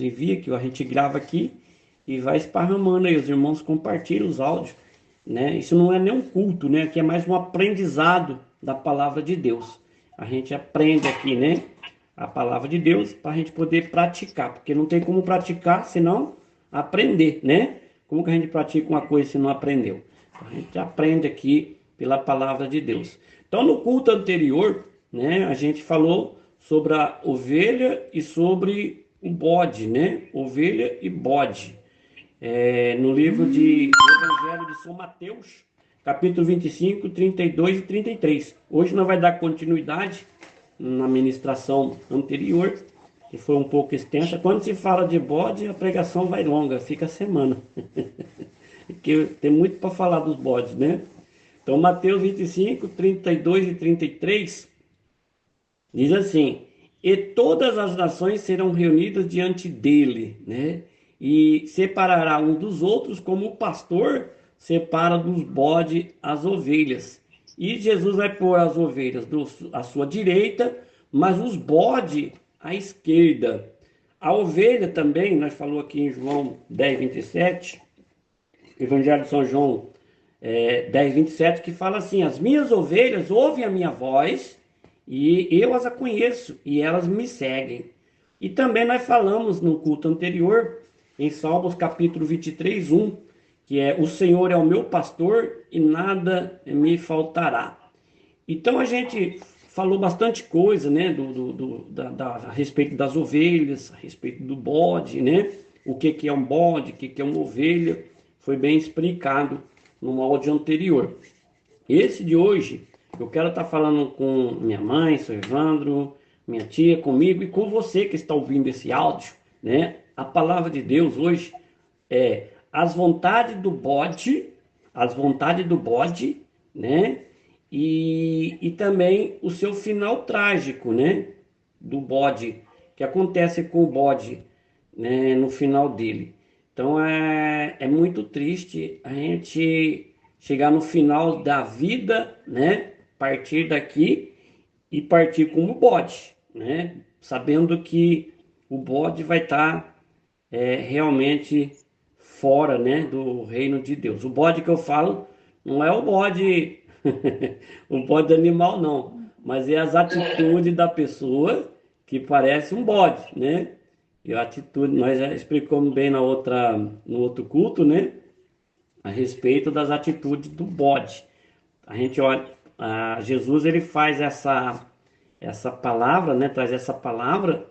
envia, que a gente grava aqui e vai esparramando aí, os irmãos compartilham os áudios, né? Isso não é nem um culto, né? Aqui é mais um aprendizado da palavra de Deus. A gente aprende aqui, né? A palavra de Deus para a gente poder praticar, porque não tem como praticar senão aprender, né? Como que a gente pratica uma coisa se não aprendeu? Então, a gente aprende aqui pela palavra de Deus. Então, no culto anterior, né, a gente falou sobre a ovelha e sobre o bode, né? Ovelha e bode. No livro de Evangelho de São Mateus, capítulo 25, 32 e 33. Hoje nós vai dar continuidade na ministração anterior, que foi um pouco extensa. Quando se fala de bode, a pregação vai longa, fica a semana. Porque tem muito para falar dos bodes, né? Então, Mateus 25, 32 e 33 diz assim: e todas as nações serão reunidas diante dele, né? E separará um dos outros, como o pastor separa dos bodes as ovelhas. E Jesus vai pôr as ovelhas à sua direita, mas os bodes à esquerda. A ovelha também, nós falamos aqui em João 10, 27, Evangelho de São João 10, 27, que fala assim: as minhas ovelhas ouvem a minha voz, e eu as conheço, e elas me seguem. E também nós falamos no culto anterior, em Salmos capítulo 23, 1, que é: o Senhor é o meu pastor e nada me faltará. Então a gente falou bastante coisa, né, a respeito das ovelhas, a respeito do bode, né, o que é um bode, o que é uma ovelha, foi bem explicado no áudio anterior. Esse de hoje, eu quero estar falando com minha mãe, seu Evandro, minha tia, comigo e com você que está ouvindo esse áudio, né? A palavra de Deus hoje é as vontades do bode, né? E também o seu final trágico, né? Do bode, que acontece com o bode, né? No final dele. Então é muito triste a gente chegar no final da vida, né? Partir daqui e partir como bode, né? Sabendo que o bode vai estar realmente fora, né? Do reino de Deus. O bode que eu falo não é o bode, o bode animal não, mas é as atitudes da pessoa que parece um bode, né? E a atitude, nós já explicamos bem no outro culto, né? A respeito das atitudes do bode. A gente olha, Jesus ele faz essa palavra, né? Traz essa palavra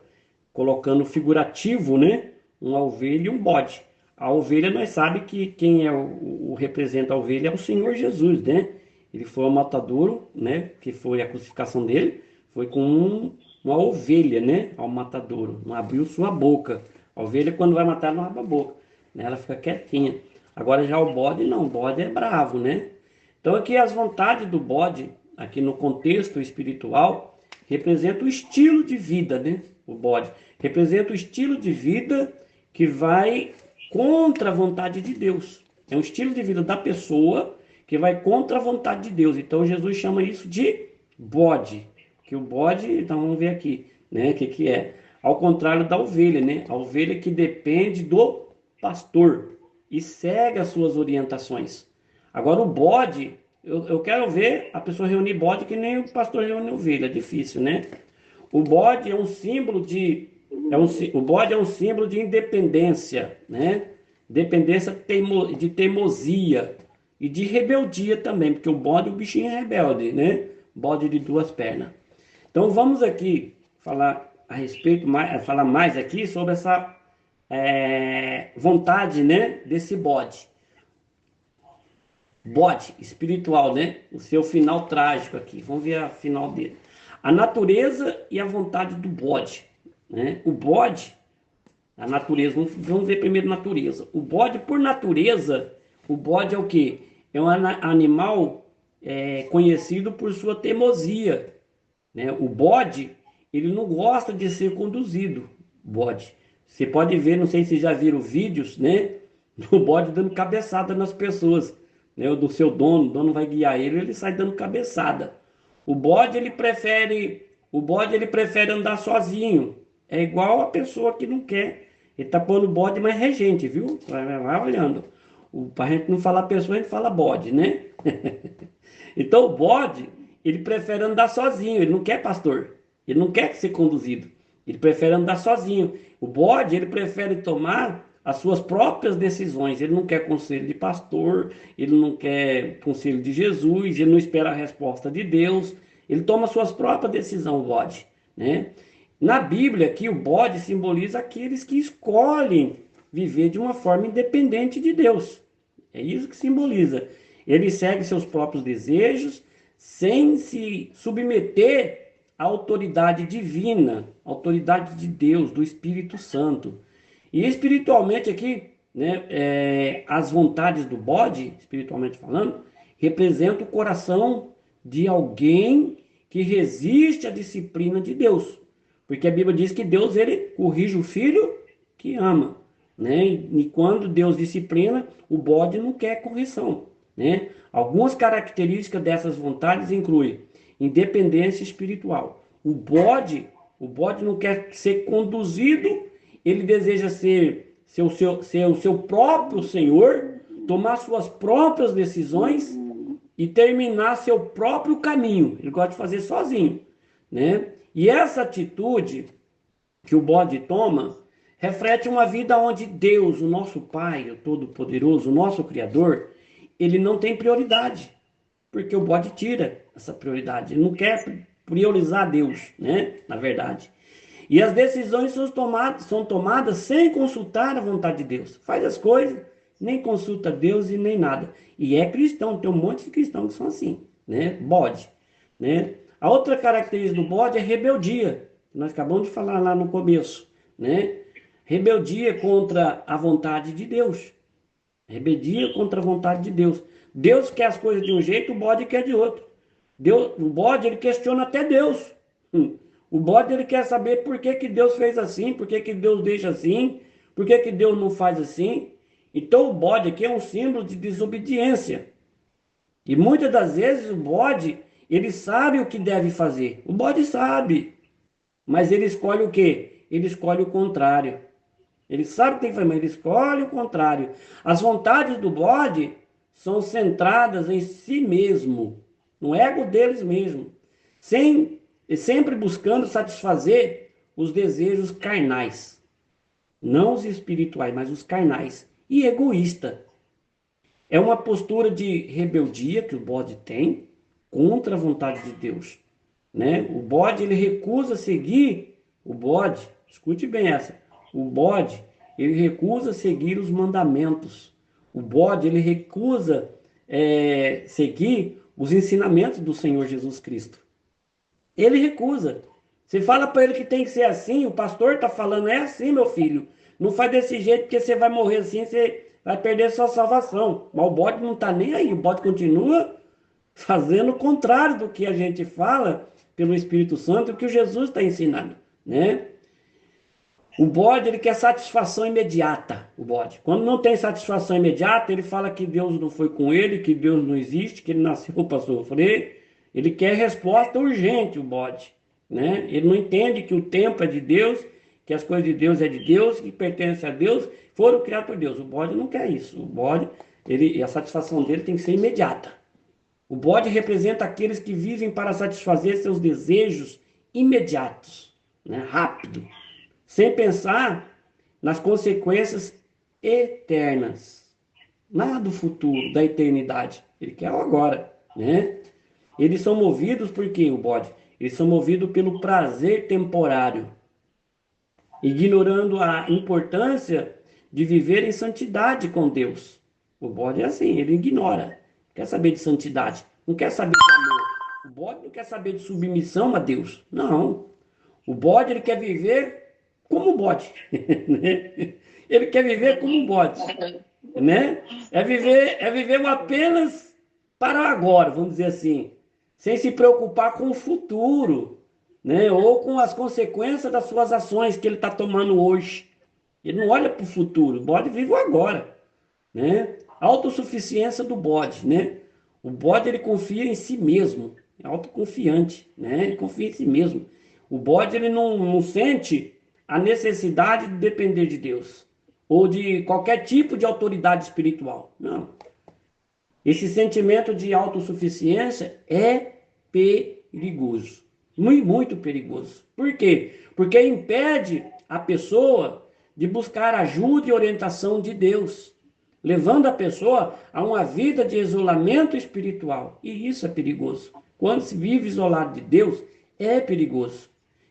colocando figurativo, né? Uma ovelha e um bode. A ovelha nós sabe que quem é o representa a ovelha é o Senhor Jesus, né? Ele foi o matadouro, né? Que foi a crucificação dele, foi com uma ovelha, né? Ao matadouro, não abriu sua boca. A ovelha quando vai matar não abre a boca, né? Ela fica quietinha. Agora já o bode não, o bode é bravo, né? Então aqui as vontades do bode, aqui no contexto espiritual, representa o estilo de vida, né? O bode representa o estilo de vida que vai contra a vontade de Deus. É um estilo de vida da pessoa que vai contra a vontade de Deus. Então Jesus chama isso de bode. Que o bode, então vamos ver aqui, né? O que é? Ao contrário da ovelha, né? A ovelha que depende do pastor e segue as suas orientações. Agora o bode, eu quero ver a pessoa reunir bode que nem o pastor reúne ovelha, é difícil, né? O bode é um símbolo o bode é um símbolo de independência, né? Dependência de teimosia e de rebeldia também, porque o bode, o bichinho é rebelde, né? Bode de duas pernas. Então vamos aqui falar a respeito, falar mais aqui sobre essa vontade, né? Desse bode. Bode espiritual, né? O seu final trágico aqui. Vamos ver a final dele. A natureza e a vontade do bode, né? O bode, a natureza, vamos ver primeiro natureza. O bode, por natureza, o bode é o quê? É um animal conhecido por sua teimosia, né? O bode, ele não gosta de ser conduzido, bode. Você pode ver, não sei se já viram vídeos, né? Do bode dando cabeçada nas pessoas, né? Do seu dono, o dono vai guiar ele, ele sai dando cabeçada. O bode ele prefere andar sozinho. É igual a pessoa que não quer Ele está pondo bode mais regente, viu? Vai olhando. Para a gente não falar pessoa, a gente fala bode, né? Então o bode, ele prefere andar sozinho, ele não quer pastor, ele não quer ser conduzido, ele prefere andar sozinho. O bode, ele prefere tomar as suas próprias decisões, ele não quer conselho de pastor, ele não quer conselho de Jesus, ele não espera a resposta de Deus, ele toma suas próprias decisões, o bode, né? Na Bíblia aqui, o bode simboliza aqueles que escolhem viver de uma forma independente de Deus. É isso que simboliza. Ele segue seus próprios desejos sem se submeter à autoridade divina, à autoridade de Deus, do Espírito Santo. E espiritualmente aqui, né, as vontades do bode, espiritualmente falando, representam o coração de alguém que resiste à disciplina de Deus. Porque a Bíblia diz que Deus, ele corrige o filho que ama, né? E quando Deus disciplina, o bode não quer correção, né? Algumas características dessas vontades incluem independência espiritual. O bode não quer ser conduzido, ele deseja ser o seu próprio senhor, tomar suas próprias decisões e terminar seu próprio caminho. Ele gosta de fazer sozinho, né? E essa atitude que o bode toma reflete uma vida onde Deus, o nosso Pai, o Todo-Poderoso, o nosso Criador, ele não tem prioridade, porque o bode tira essa prioridade. Ele não quer priorizar Deus, né? Na verdade. E as decisões são tomadas sem consultar a vontade de Deus. Faz as coisas, nem consulta Deus e nem nada. E é cristão, tem um monte de cristãos que são assim, né? Bode, né? A outra característica do bode é rebeldia, que nós acabamos de falar lá no começo, né? Rebeldia contra a vontade de Deus. Rebeldia contra a vontade de Deus. Deus quer as coisas de um jeito, o bode quer de outro. O bode, ele questiona até Deus. O bode, ele quer saber por que que Deus fez assim, por que que Deus deixa assim, por que que Deus não faz assim. Então o bode aqui é um símbolo de desobediência. E muitas das vezes o bode, ele sabe o que deve fazer. O bode sabe, mas ele escolhe o quê? Ele escolhe o contrário. Ele sabe o que tem que fazer, mas ele escolhe o contrário. As vontades do bode são centradas em si mesmo, no ego deles mesmo, sempre buscando satisfazer os desejos carnais, não os espirituais, mas os carnais, e egoísta. É uma postura de rebeldia que o bode tem contra a vontade de Deus, né? O bode, ele recusa seguir, escute bem essa, o bode, ele recusa seguir os mandamentos. O bode, ele recusa seguir os ensinamentos do Senhor Jesus Cristo. Ele recusa. Você fala para ele que tem que ser assim, o pastor está falando, é assim, meu filho. Não faz desse jeito, porque você vai morrer assim, você vai perder sua salvação. Mas o bode não está nem aí, o bode continua fazendo o contrário do que a gente fala pelo Espírito Santo, o que o Jesus está ensinando, né? O bode, ele quer satisfação imediata, o bode. Quando não tem satisfação imediata, ele fala que Deus não foi com ele, que Deus não existe, que ele nasceu para sofrer. Ele quer resposta urgente, o bode, né? Ele não entende que o tempo é de Deus, que as coisas de Deus é de Deus, que pertence a Deus, foram criados por Deus. O bode não quer isso. O bode, a satisfação dele tem que ser imediata. O bode representa aqueles que vivem para satisfazer seus desejos imediatos, né? Rápido, sem pensar nas consequências eternas, nada do futuro, da eternidade. Ele quer o agora, né? Eles são movidos por quê, o bode? Eles são movidos pelo prazer temporário, ignorando a importância de viver em santidade com Deus. O bode é assim, ele ignora, não quer saber de santidade, não quer saber de amor. O bode não quer saber de submissão a Deus, não. O bode, ele quer viver como um bode, né? Ele quer viver como um bode, né? É viver apenas para agora, vamos dizer assim, sem se preocupar com o futuro, né? Ou com as consequências das suas ações que ele está tomando hoje. Ele não olha para o futuro, o bode vive o agora, né? Autossuficiência do bode, né? O bode, ele confia em si mesmo, é autoconfiante, né? Ele confia em si mesmo. O bode, ele não sente a necessidade de depender de Deus ou de qualquer tipo de autoridade espiritual. Não. Esse sentimento de autossuficiência é perigoso. Muito, muito perigoso. Por quê? Porque impede a pessoa de buscar ajuda e orientação de Deus, levando a pessoa a uma vida de isolamento espiritual. E isso é perigoso. Quando se vive isolado de Deus, é perigoso.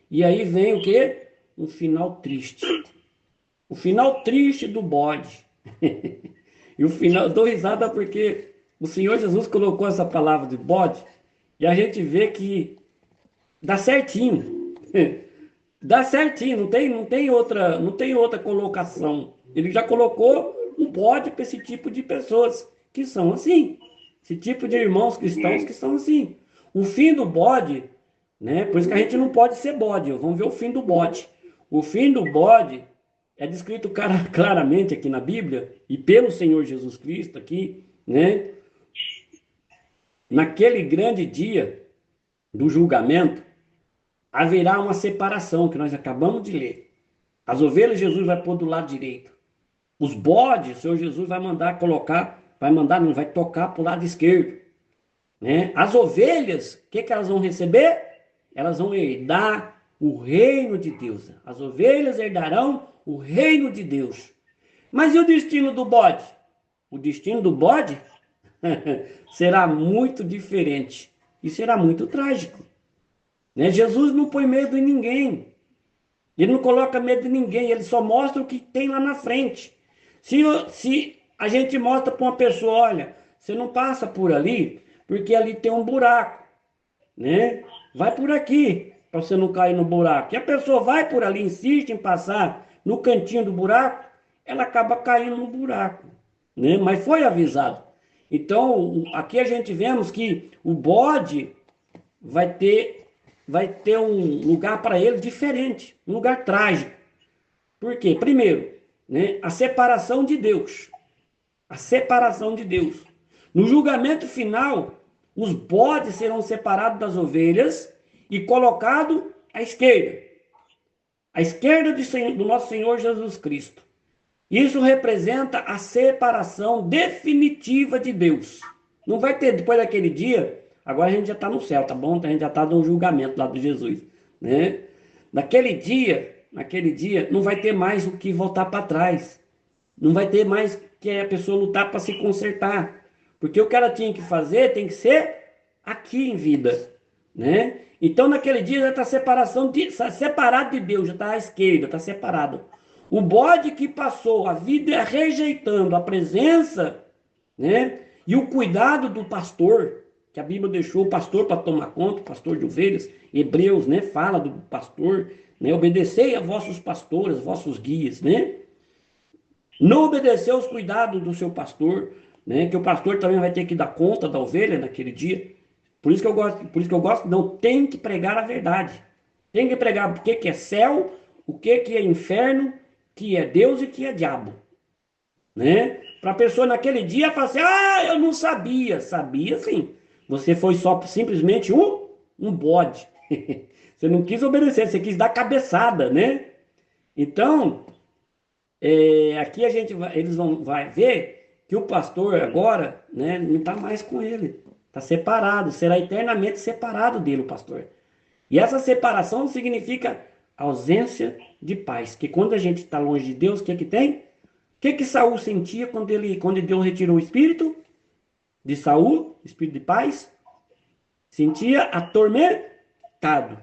E aí vem o quê? Um final triste. O final triste do bode. E o final, eu dou risada porque o Senhor Jesus colocou essa palavra de bode e a gente vê que dá certinho. Dá certinho, não tem outra colocação. Ele já colocou um bode para esse tipo de pessoas que são assim. Esse tipo de irmãos cristãos que são assim. O fim do bode, né? Por isso que a gente não pode ser bode. Vamos ver o fim do bode. O fim do bode é descrito claramente aqui na Bíblia e pelo Senhor Jesus Cristo aqui, né? Naquele grande dia do julgamento, haverá uma separação que nós acabamos de ler. As ovelhas Jesus vai pôr do lado direito. Os bodes, o Senhor Jesus vai mandar colocar, não vai tocar para o lado esquerdo, né? As ovelhas, o que elas vão receber? Elas vão herdar o reino de Deus. As ovelhas herdarão o reino de Deus. Mas e o destino do bode? O destino do bode será muito diferente e será muito trágico, né? Jesus não põe medo em ninguém. Ele não coloca medo em ninguém, ele só mostra o que tem lá na frente. Se a gente mostra para uma pessoa, olha, você não passa por ali, porque ali tem um buraco, né? Vai por aqui, para você não cair no buraco. E a pessoa vai por ali, insiste em passar no cantinho do buraco, ela acaba caindo no buraco, né? Mas foi avisado. Então, aqui a gente vemos que o bode vai ter um lugar para ele diferente, um lugar trágico. Por quê? Primeiro, né, a separação de Deus. A separação de Deus. No julgamento final, os bodes serão separados das ovelhas e colocados à esquerda. À esquerda do nosso Senhor Jesus Cristo. Isso representa a separação definitiva de Deus. Não vai ter, depois daquele dia, agora a gente já está no céu, tá bom? A gente já está no julgamento lá de Jesus, né? Naquele dia, não vai ter mais o que voltar para trás. Não vai ter mais que a pessoa lutar para se consertar. Porque o que ela tinha que fazer tem que ser aqui em vida, né? Então, naquele dia já está separado de Deus, já está à esquerda, está separado. O bode que passou a vida rejeitando a presença, né? E o cuidado do pastor, que a Bíblia deixou o pastor para tomar conta, o pastor de ovelhas, Hebreus, né? Fala do pastor, né? Obedecei a vossos pastores, vossos guias, né? Não obedeceu os cuidados do seu pastor, né? Que o pastor também vai ter que dar conta da ovelha naquele dia. Por isso que eu gosto, não, tem que pregar a verdade. Tem que pregar o que é céu, o que é inferno, que é Deus e que é diabo, né? Para a pessoa naquele dia falar assim, eu não sabia. Sabia sim. Você foi só simplesmente um bode. Você não quis obedecer, você quis dar cabeçada, né? Então, aqui eles vai ver que o pastor agora, né, não está mais com ele. Está separado, será eternamente separado dele o pastor. E essa separação significa ausência de paz. Que quando a gente está longe de Deus, o que tem? O que Saul sentia quando Deus retirou o espírito de Saul, espírito de paz? Sentia atormentado.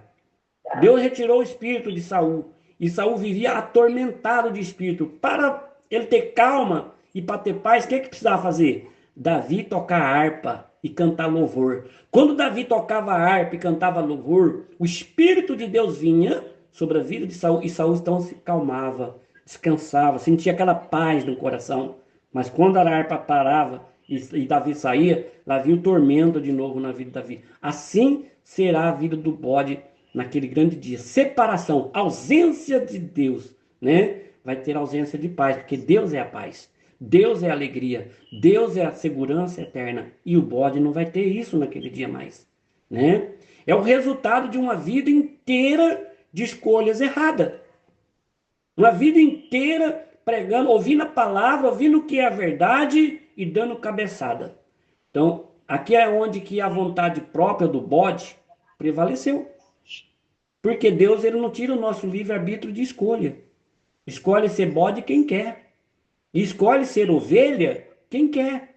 Deus retirou o espírito de Saul. E Saul vivia atormentado de espírito. Para ele ter calma e para ter paz, o que precisava fazer? Davi tocar harpa e cantar louvor. Quando Davi tocava harpa e cantava louvor, o Espírito de Deus vinha sobre a vida de Saul e Saul então se calmava, descansava, sentia aquela paz no coração. Mas quando a harpa parava e Davi saía, lá vinha o tormento de novo na vida de Davi. Assim será a vida do bode naquele grande dia. Separação, ausência de Deus, né? Vai ter ausência de paz, porque Deus é a paz. Deus é a alegria, Deus é a segurança eterna. E o bode não vai ter isso naquele dia mais, né? É o resultado de uma vida inteira de escolhas erradas. Uma vida inteira pregando, ouvindo a palavra, ouvindo o que é a verdade e dando cabeçada. Então, aqui é onde que a vontade própria do bode prevaleceu. Porque Deus ele não tira o nosso livre-arbítrio de escolha. Escolhe ser bode quem quer. E escolhe ser ovelha quem quer.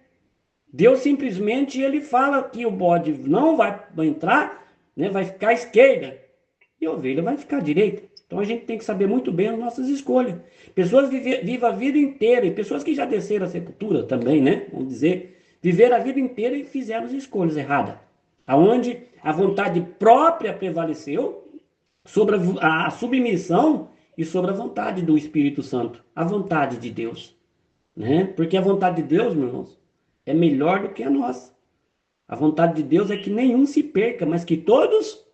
Deus simplesmente ele fala que o bode não vai entrar, né, vai ficar à esquerda e a ovelha vai ficar à direita. Então a gente tem que saber muito bem as nossas escolhas. Pessoas vivem a vida inteira, e pessoas que já desceram a sepultura também, né? Vamos dizer, viveram a vida inteira e fizeram as escolhas erradas. Aonde a vontade própria prevaleceu sobre a submissão e sobre a vontade do Espírito Santo, a vontade de Deus, né? Porque a vontade de Deus, meus irmãos, é melhor do que a nossa. A vontade de Deus é que nenhum se perca, mas que todos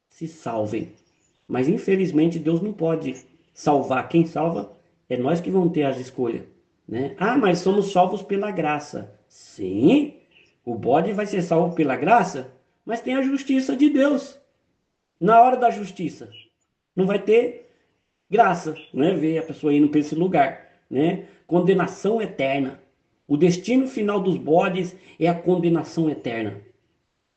se salvem. Mas infelizmente Deus não pode salvar. Quem salva é nós que vamos ter as escolhas, né? Ah, mas somos salvos pela graça. Sim, o bode vai ser salvo pela graça, mas tem a justiça de Deus. Na hora da justiça, não vai ter graça, né? Ver a pessoa indo para esse lugar, né? Condenação eterna. O destino final dos bodes é a condenação eterna.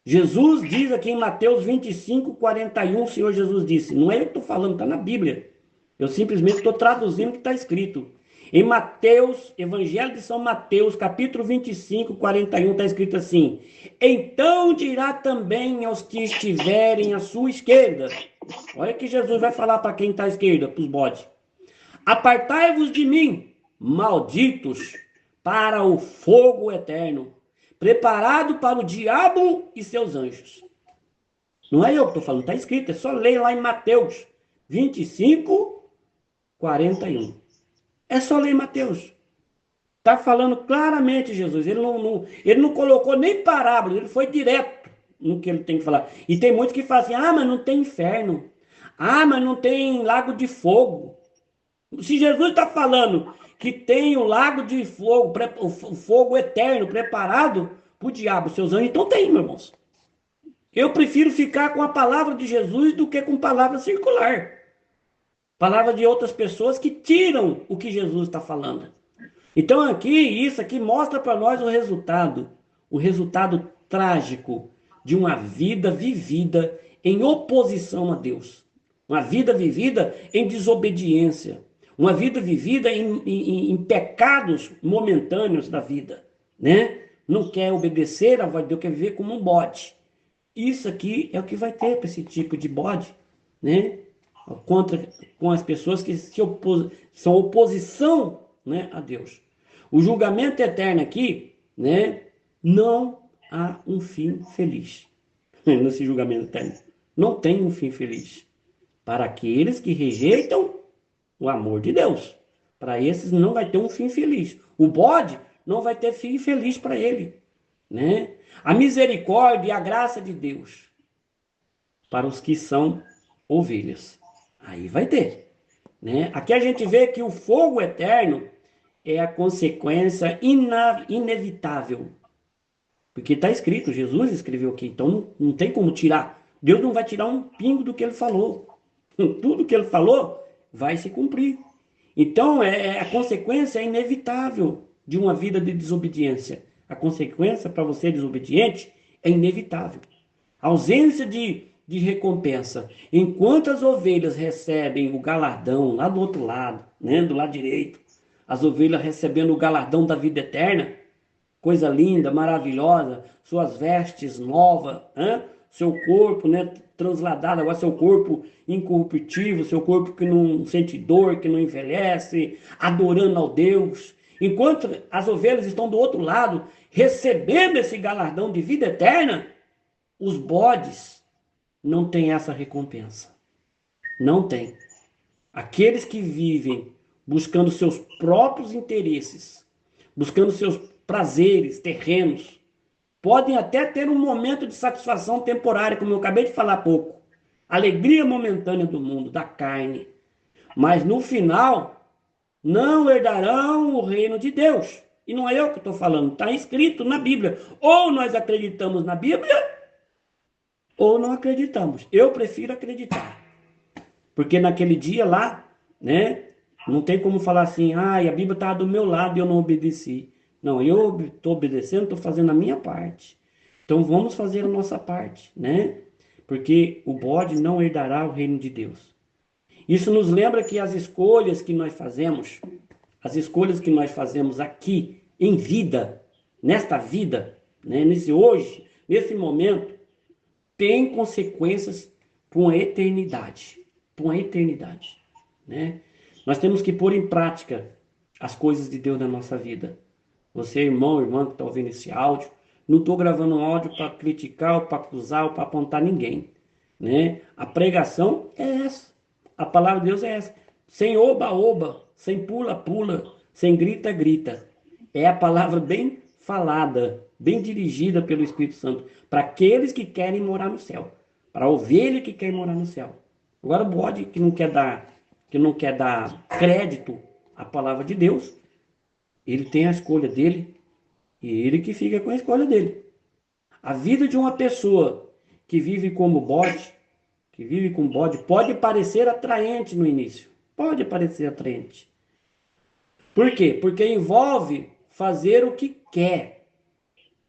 Jesus diz aqui em Mateus 25, 41, o Senhor Jesus disse, não é eu que estou falando, está na Bíblia. Eu simplesmente estou traduzindo o que está escrito. Em Mateus, Evangelho de São Mateus, capítulo 25, 41, está escrito assim: então dirá também aos que estiverem à sua esquerda. Olha que Jesus vai falar para quem está à esquerda, para os bodes. Apartai-vos de mim, malditos, para o fogo eterno, preparado para o diabo e seus anjos. Não é eu que estou falando, está escrito, é só ler lá em Mateus 25, 41. É só ler Mateus. Está falando claramente Jesus. Ele não colocou nem parábola, ele foi direto no que ele tem que falar. E tem muitos que falam assim, ah, mas não tem inferno. Ah, mas não tem lago de fogo. Se Jesus está falando que tem o lago de fogo, o fogo eterno preparado para o diabo, seus anjos, então tem, meus irmãos. Eu prefiro ficar com a palavra de Jesus do que com palavra circular. Palavra de outras pessoas que tiram o que Jesus está falando. Então isso aqui mostra para nós o resultado trágico de uma vida vivida em oposição a Deus. Uma vida vivida em desobediência. Uma vida vivida em pecados momentâneos da vida, né? Não quer obedecer a voz de Deus, quer viver como um bode. Isso aqui é o que vai ter para esse tipo de bode, né? Com as pessoas que são oposição, né, a Deus. O julgamento eterno aqui, né? Não há um fim feliz nesse julgamento eterno. Não tem um fim feliz para aqueles que rejeitam o amor de Deus. Para esses não vai ter um fim feliz. O bode não vai ter fim feliz para ele, né? A misericórdia e a graça de Deus para os que são ovelhas. Aí vai ter, né? Aqui a gente vê que o fogo eterno é a consequência inevitável. Porque está escrito, Jesus escreveu aqui, então não tem como tirar. Deus não vai tirar um pingo do que ele falou. Tudo que ele falou vai se cumprir. Então, a consequência é inevitável de uma vida de desobediência. A consequência para você desobediente é inevitável. A ausência de recompensa. Enquanto as ovelhas recebem o galardão lá do outro lado, né, do lado direito, as ovelhas recebendo o galardão da vida eterna, coisa linda, maravilhosa, suas vestes novas, hein? Seu corpo, né, transladado, agora seu corpo incorruptível, seu corpo que não sente dor, que não envelhece, adorando ao Deus. Enquanto as ovelhas estão do outro lado, recebendo esse galardão de vida eterna, os bodes não têm essa recompensa. Não tem. Aqueles que vivem buscando seus próprios interesses, buscando seus prazeres terrenos, podem até ter um momento de satisfação temporária, como eu acabei de falar há pouco. Alegria momentânea do mundo, da carne. Mas no final, não herdarão o reino de Deus. E não é eu que estou falando, está escrito na Bíblia. Ou nós acreditamos na Bíblia, ou não acreditamos. Eu prefiro acreditar. Porque naquele dia lá, né, Não tem como falar assim, a Bíblia estava do meu lado e eu não obedeci. Não, eu estou obedecendo, estou fazendo a minha parte. Então vamos fazer a nossa parte, né? Porque o bode não herdará o reino de Deus. Isso nos lembra que as escolhas que nós fazemos aqui em vida, nesta vida, né, nesse hoje, nesse momento, tem consequências para uma eternidade, para uma eternidade, né? Nós temos que pôr em prática as coisas de Deus na nossa vida. Você, irmão, irmã que está ouvindo esse áudio, não estou gravando um áudio para criticar, ou para acusar, ou para apontar ninguém, né? A pregação é essa, a palavra de Deus é essa, sem oba-oba, sem pula-pula, sem grita-grita. É a palavra bem falada, bem dirigida pelo Espírito Santo, para aqueles que querem morar no céu, para a ovelha que quer morar no céu. Agora o bode que não quer dar crédito à palavra de Deus, ele tem a escolha dele e ele que fica com a escolha dele. A vida de uma pessoa que vive como bode, que vive com bode, pode parecer atraente no início. Pode parecer atraente. Por quê? Porque envolve fazer o que quer,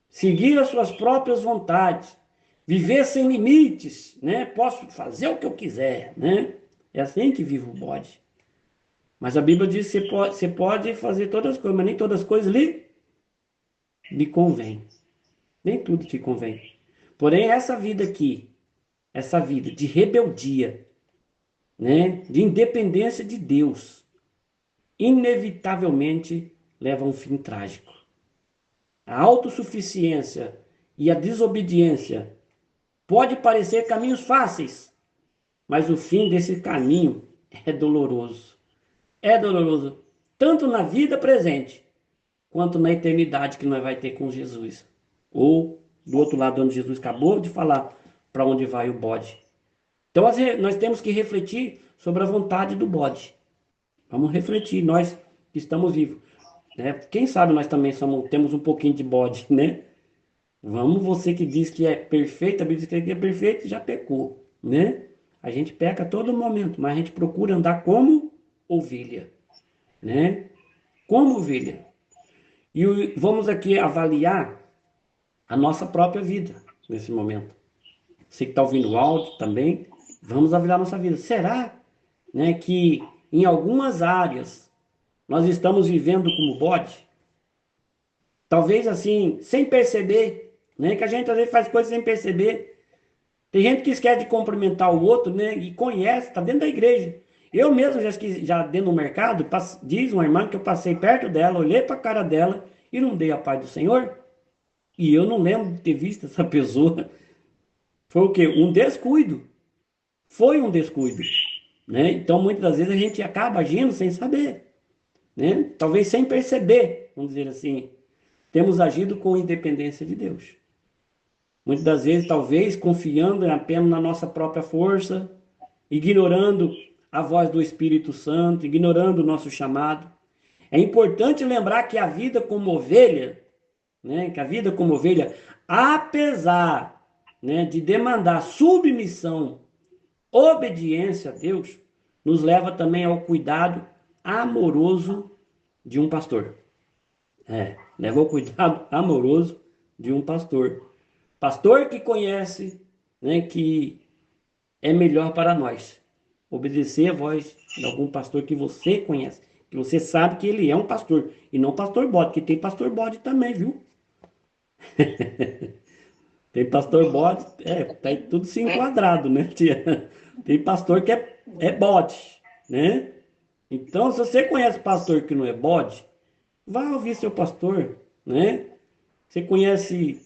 seguir as suas próprias vontades, viver sem limites, né? Posso fazer o que eu quiser, né? É assim que vive o bode. Mas a Bíblia diz que você pode fazer todas as coisas, mas nem todas as coisas lhe convém. Nem tudo te convém. Porém, essa vida aqui, essa vida de rebeldia, né? De independência de Deus, inevitavelmente leva a um fim trágico. A autossuficiência e a desobediência pode parecer caminhos fáceis, mas o fim desse caminho é doloroso. É doloroso, tanto na vida presente, quanto na eternidade que nós vai ter com Jesus. Ou do outro lado, onde Jesus acabou de falar, para onde vai o bode. Então nós temos que refletir sobre a vontade do bode. Vamos refletir, nós que estamos vivos, né? Quem sabe nós também temos um pouquinho de bode, né? Vamos, você que diz que é perfeito, a Bíblia diz que é perfeito, já pecou, né? A gente peca a todo momento, mas a gente procura andar como ovelha, né? Como ovelha. E vamos aqui avaliar a nossa própria vida nesse momento. Você que está ouvindo o áudio também, vamos avaliar a nossa vida. Será, né, que em algumas áreas nós estamos vivendo como bode? Talvez assim, sem perceber, né? Que a gente às vezes faz coisas sem perceber. Tem gente que esquece de cumprimentar o outro, né? E conhece, está dentro da igreja. Eu mesmo já dentro do mercado, diz uma irmã que eu passei perto dela, olhei para a cara dela e não dei a paz do Senhor. E eu não lembro de ter visto essa pessoa. Foi o quê? Um descuido. Foi um descuido, né? Então, muitas das vezes a gente acaba agindo sem saber, né? Talvez sem perceber, vamos dizer assim. Temos agido com independência de Deus. Muitas das vezes, talvez, confiando apenas na nossa própria força, ignorando a voz do Espírito Santo, ignorando o nosso chamado. É importante lembrar que a vida como ovelha, né, que a vida como ovelha, apesar, né, de demandar submissão, obediência a Deus, nos leva também ao cuidado amoroso de um pastor. Leva ao cuidado amoroso de um pastor. Pastor que conhece, né, que é melhor para nós obedecer a voz de algum pastor que você conhece, que você sabe que ele é um pastor, e não pastor bode, que tem pastor bode também, viu? Tem pastor bode, tá tudo se enquadrado, né, tia? Tem pastor que é bode, né? Então, se você conhece pastor que não é bode, vá ouvir seu pastor, né? Você conhece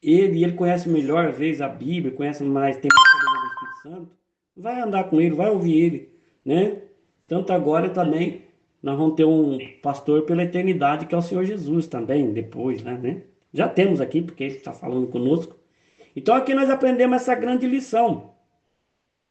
ele, e ele conhece melhor, às vezes, a Bíblia, conhece mais, tem mais sabedoria do Espírito Santo, vai andar com ele, vai ouvir ele, né? Tanto agora também, nós vamos ter um pastor pela eternidade, que é o Senhor Jesus também, depois, né? Já temos aqui, porque ele está falando conosco. Então aqui nós aprendemos essa grande lição,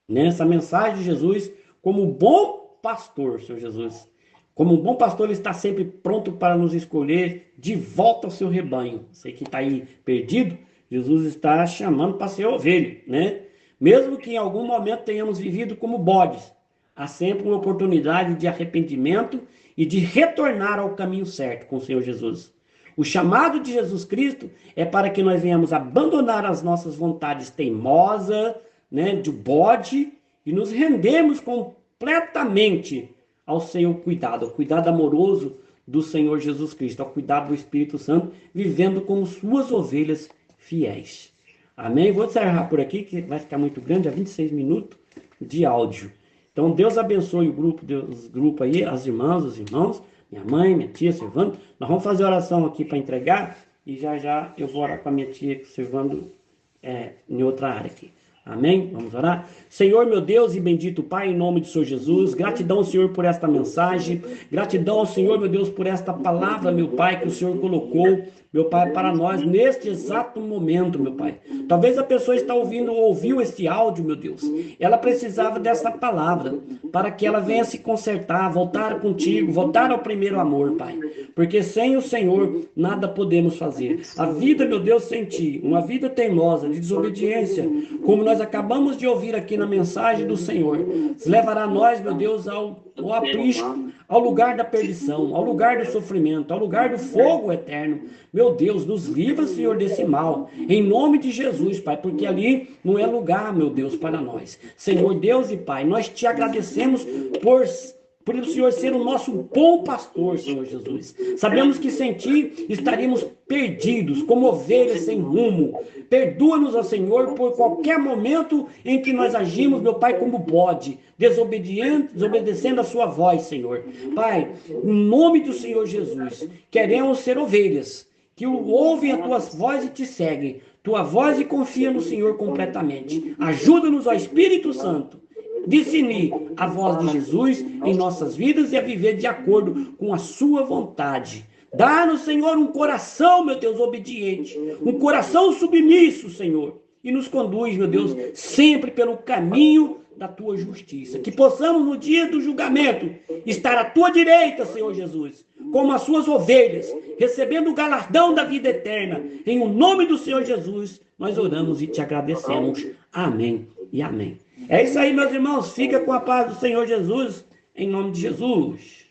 né? Essa mensagem de Jesus como bom pastor, Senhor Jesus. Como um bom pastor, ele está sempre pronto para nos escolher de volta ao seu rebanho. Você que está aí perdido, Jesus está chamando para ser ovelha, né? Mesmo que em algum momento tenhamos vivido como bodes, há sempre uma oportunidade de arrependimento e de retornar ao caminho certo com o Senhor Jesus. O chamado de Jesus Cristo é para que nós venhamos abandonar as nossas vontades teimosas, né, de bode, e nos rendemos completamente ao seu cuidado, ao cuidado amoroso do Senhor Jesus Cristo, ao cuidado do Espírito Santo, vivendo como suas ovelhas fiéis. Amém? Vou encerrar por aqui, que vai ficar muito grande, há 26 minutos de áudio. Então, Deus abençoe os grupos aí, as irmãs, os irmãos, minha mãe, minha tia, Silvando. Nós vamos fazer oração aqui para entregar e já já eu vou orar com a minha tia, Silvando, em outra área aqui. Amém? Vamos orar? Senhor, meu Deus e bendito Pai, em nome de Senhor Jesus, gratidão, Senhor, por esta mensagem, gratidão ao Senhor, meu Deus, por esta palavra, meu Pai, que o Senhor colocou, meu Pai, para nós, neste exato momento, meu Pai. Talvez a pessoa está ouviu este áudio, meu Deus, ela precisava dessa palavra, para que ela venha se consertar, voltar contigo, voltar ao primeiro amor, Pai, porque sem o Senhor, nada podemos fazer. A vida, meu Deus, sem Ti, uma vida teimosa, de desobediência, como nós acabamos de ouvir aqui na mensagem do Senhor, levará nós, meu Deus, ao aprisco, ao lugar da perdição, ao lugar do sofrimento, ao lugar do fogo eterno. Meu Deus, nos livra, Senhor, desse mal, em nome de Jesus, Pai, porque ali não é lugar, meu Deus, para nós. Senhor Deus e Pai, nós te agradecemos por o Senhor ser o nosso bom pastor, Senhor Jesus. Sabemos que sem Ti estaríamos perdidos, como ovelhas sem rumo. Perdoa-nos, ó Senhor, por qualquer momento em que nós agimos, meu Pai, como bode, desobedecendo a Sua voz, Senhor. Pai, em nome do Senhor Jesus, queremos ser ovelhas, que ouvem a Tua voz e Te seguem. Tua voz e confia no Senhor completamente. Ajuda-nos, ó Espírito Santo, discernir a voz de Jesus em nossas vidas e a viver de acordo com a sua vontade. Dá-nos, Senhor, um coração, meu Deus, obediente, um coração submisso, Senhor, e nos conduz, meu Deus, sempre pelo caminho da tua justiça. Que possamos, no dia do julgamento, estar à tua direita, Senhor Jesus, como as suas ovelhas, recebendo o galardão da vida eterna. Em o nome do Senhor Jesus, nós oramos e te agradecemos. Amém e amém. É isso aí, meus irmãos. Fica com a paz do Senhor Jesus, em nome de Jesus.